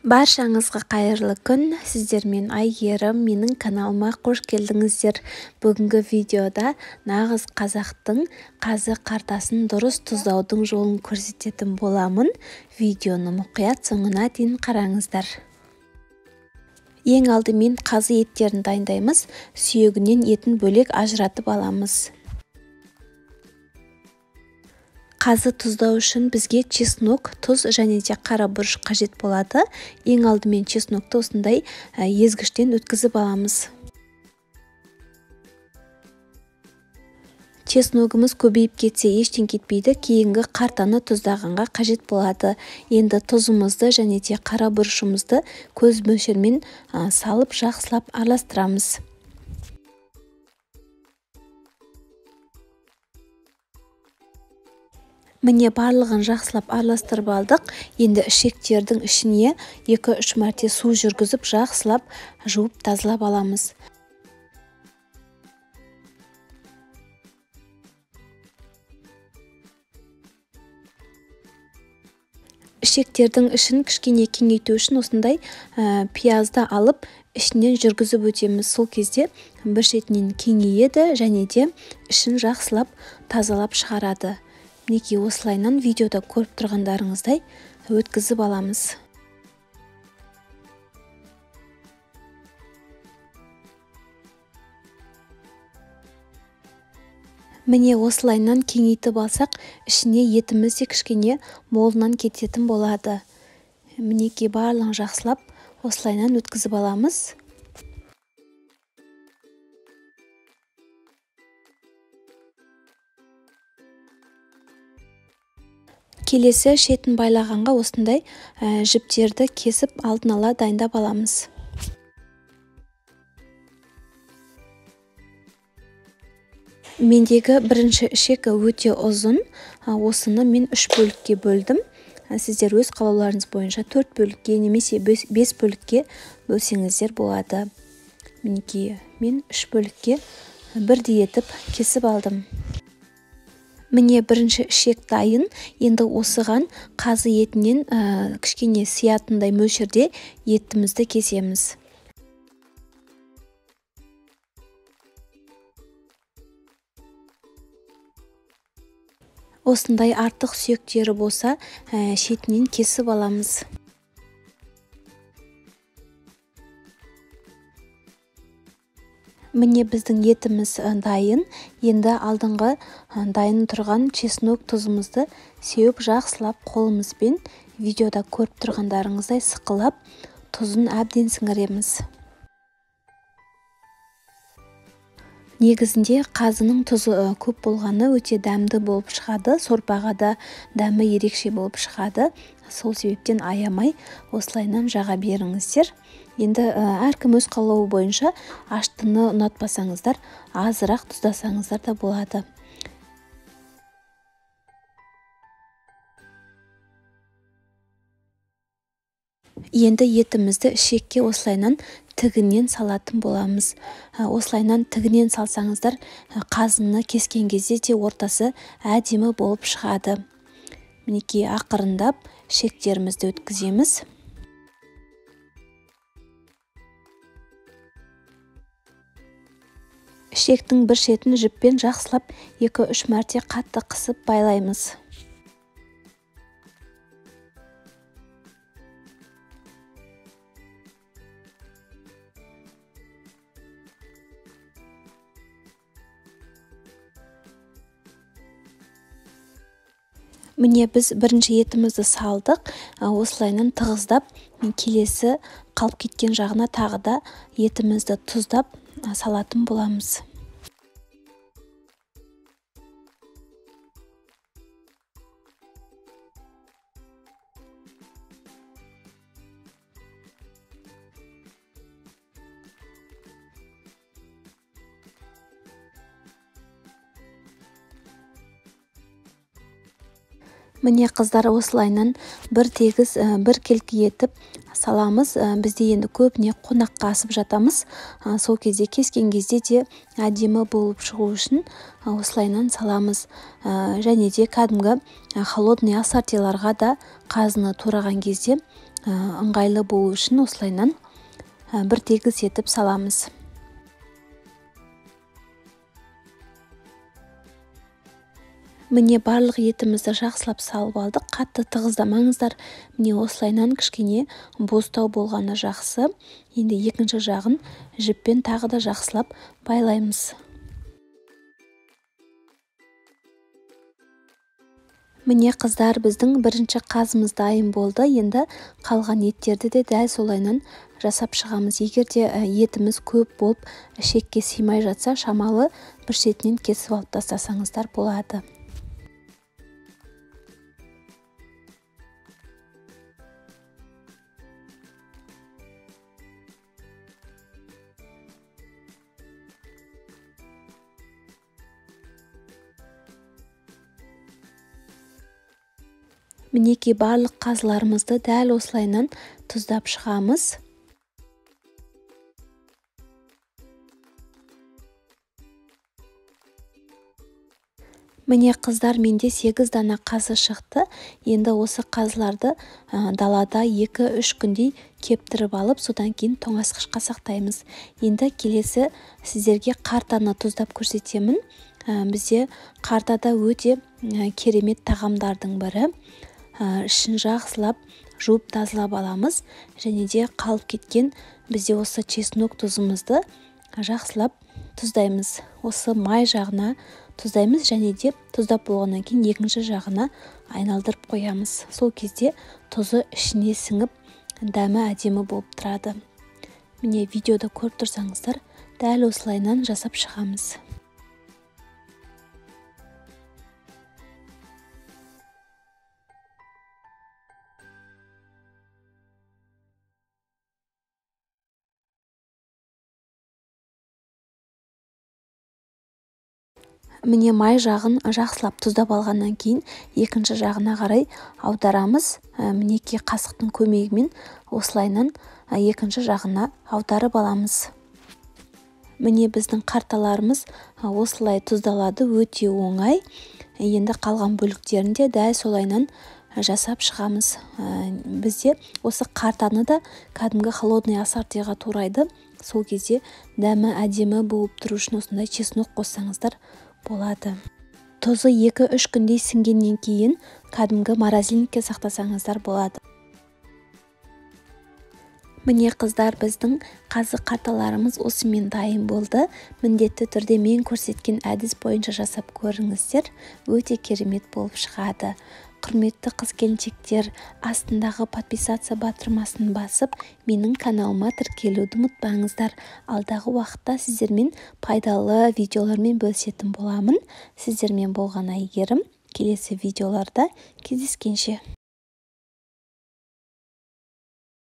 Баршаңызға қайырлы күн, сіздермен Айгерім, менің каналыма қош келдіңіздер. Бүгінгі видеода нағыз қазақтың қазы қартасын дұрыс тұздаудың жолын көрсететін боламын. Видеоны мұқият соңына дейін қараңыздар. Ең алдымен қазы еттерін дайындаймыз. Сүйегінен етін бөлек ажыратып аламыз. Қазы тұздау үшін бізге чеснок, тұз және де қара бұрыш қажет болады. Ең алдымен чеснокты осындай езгіштен өткізіп аламыз. Чесногымыз көбейіп кетсе ештен кетпейді, кейінгі қартаны тұздағанға қажет болады. Енді тұзымызды және де қара бұрышымызды көз мөлшермен салып жақсылап араластырамыз. Міне барлығын жақсылап араластырып алдық. Енді ішектердің ішіне 2-3 мәрте су жүргізіп жақсылап жуып тазалап аламыз. Ішектердің ішін кішкене кеңейту үшін осындай пиязды алып ішінен жүргізіп өтеміз. Сол кезде бір шетінен кеңейеді және де ішін жақсылап тазалап шығарады. Мінекей осылайынан видеода көріп тұрғандарыңыздай өткізіп аламыз. Міне осылайынан кеңейтіп алсақ, ішіне етіміз де кішкене молынан кететін болады. Мінекей барлығын жақсылап осылайынан өткізіп аламыз. Келесі шетін байлағанға осындай жіптерді кесіп алдын ала дайындап аламыз. Мендегі бірінші ішек өте ұзын. Осыны мен 3 бөлікке бөлдім. Сіздер өз қалауларыңыз бойынша 4 бөлікке немесе 5 бөлікке бөлсеңіздер болады. Мінекей мен 3 бөлікке бірдей етіп кесіп алдым. Міне бірінші ішек дайын. Енді осыған қазы етінен кішкене сиятындай мөлшерде етімізді кесеміз. Осындай артық сүйектері болса, шетінен кесіп аламыз. Міне біздің етіміз дайын. Енді алдыңғы дайын тұрған чеснок тұзымызды сеуіп жақсылап қолымызбен видеода көріп тұрғандарыңыздай сықылап тұзын әбден сіңіреміз. Негізінде қазының тұзы көп болғаны өте дәмді болып шығады. Сорпаға да дәмі ерекше болып шығады. Сол себептен аямай осылайынан жаға беріңіздер. Енді әркім өз қалауы бойынша аштыны ұнатпасаңыздар, азырақ тұздасаңыздар да болады. Енді етімізді ішекке осылайынан тігінен салатын боламыз. Осылайынан тігінен салсаңыздар, қазыны кескен кезде де ортасы әдемі болып шығады. Мінекей ақырындап ішектерімізді өткіземіз. Ішектің бір шетін жіппен жақсылап 2-3 мәрте қатты қысып байлаймыз. Міне біз бірінші етімізді салдық. Осылайынан тығыздап, келесі қалып кеткен жағына тағы да етімізді тұздап салатын боламыз. Міне қыздар осылайынан бір тегіз бір келкі етіп саламыз. Бізде енді көбіне қонаққа асып жатамыз. Сол кезде кескен кезде де әдемі болып шығу үшін осылайынан саламыз. Және де кәдімгі холодный ассортиларға да қазыны тураған кезде ыңғайлы болу үшін осылайынан бір тегіс етіп саламыз. Міне барлық етімізді жақсылап салып алдық. Қатты тығыздамаңыздар. Міне осылайынан кішкене боздау болғаны жақсы. Енді екінші жағын жіппен тағы да жақсылап байлаймыз. Міне қыздар, біздің бірінші қазымыз дайын болды. Енді қалған еттерді де дәл солайынан жасап шығамыз. Егер де етіміз көп болып ішекке сыймай жатса, шамалы бір шетінен кесіп алып тастасаңыздар болады. Мінекей барлық қазыларымызды дәл осылайынан тұздап шығамыз. Міне қыздар, менде 8 дана қазы шықты. Енді осы қазыларды далада 2-3 күндей кептіріп алып, содан кейін тоңазытқышқа сақтаймыз. Енді келесі сіздерге қартаны тұздап көрсетемін. Бізде қартада өте керемет тағамдардың бірі. Ішін жақсылап жуып тазалап аламыз, және де қалып кеткен бізде осы чеснок тұзымызды жақсылап тұздаймыз. Осы май жағына тұздаймыз, және де тұздап болғаннан кейін екінші жағына айналдырып қоямыз. Сол кезде тұзы ішіне сіңіп, дәмі әдемі болып тұрады. Міне видеода көріп тұрсаңыздар, дәл осылайынан жасап шығамыз. Міне май жағын жақсылап тұздап алғаннан кейін екінші жағына қарай аударамыз. Мінекей қасықтың көмегімен осылайынан екінші жағына аударып аламыз. Міне біздің қарталарымыз осылай тұздалады, өте оңай. Енді қалған бөліктерінде дәл солайынан жасап шығамыз. Бізде осы қартаны да кәдімгі холодный ассортиға турайды. Сол кезде дәмі әдемі болып тұру үшін осындай чеснок қоссаңыздар болады. Тұзы 2-3 күндей сіңгеннен кейін кәдімгі морозильникке сақтасаңыздар болады. Міне қыздар, біздің қазы қарталарымыз осымен дайын болды. Міндетті түрде мен көрсеткен әдіс бойынша жасап көріңіздер. Өте керемет болып шығады. Құрметті қыз-келіншектер, астындағы подписаться батырмасын басып, менің каналыма тіркелуді ұмытпаңыздар. Алдағы уақытта сіздермен пайдалы видеолармен бөлісетін боламын. Сіздермен болған Әйгерім. Келесі видеоларда кездескенше.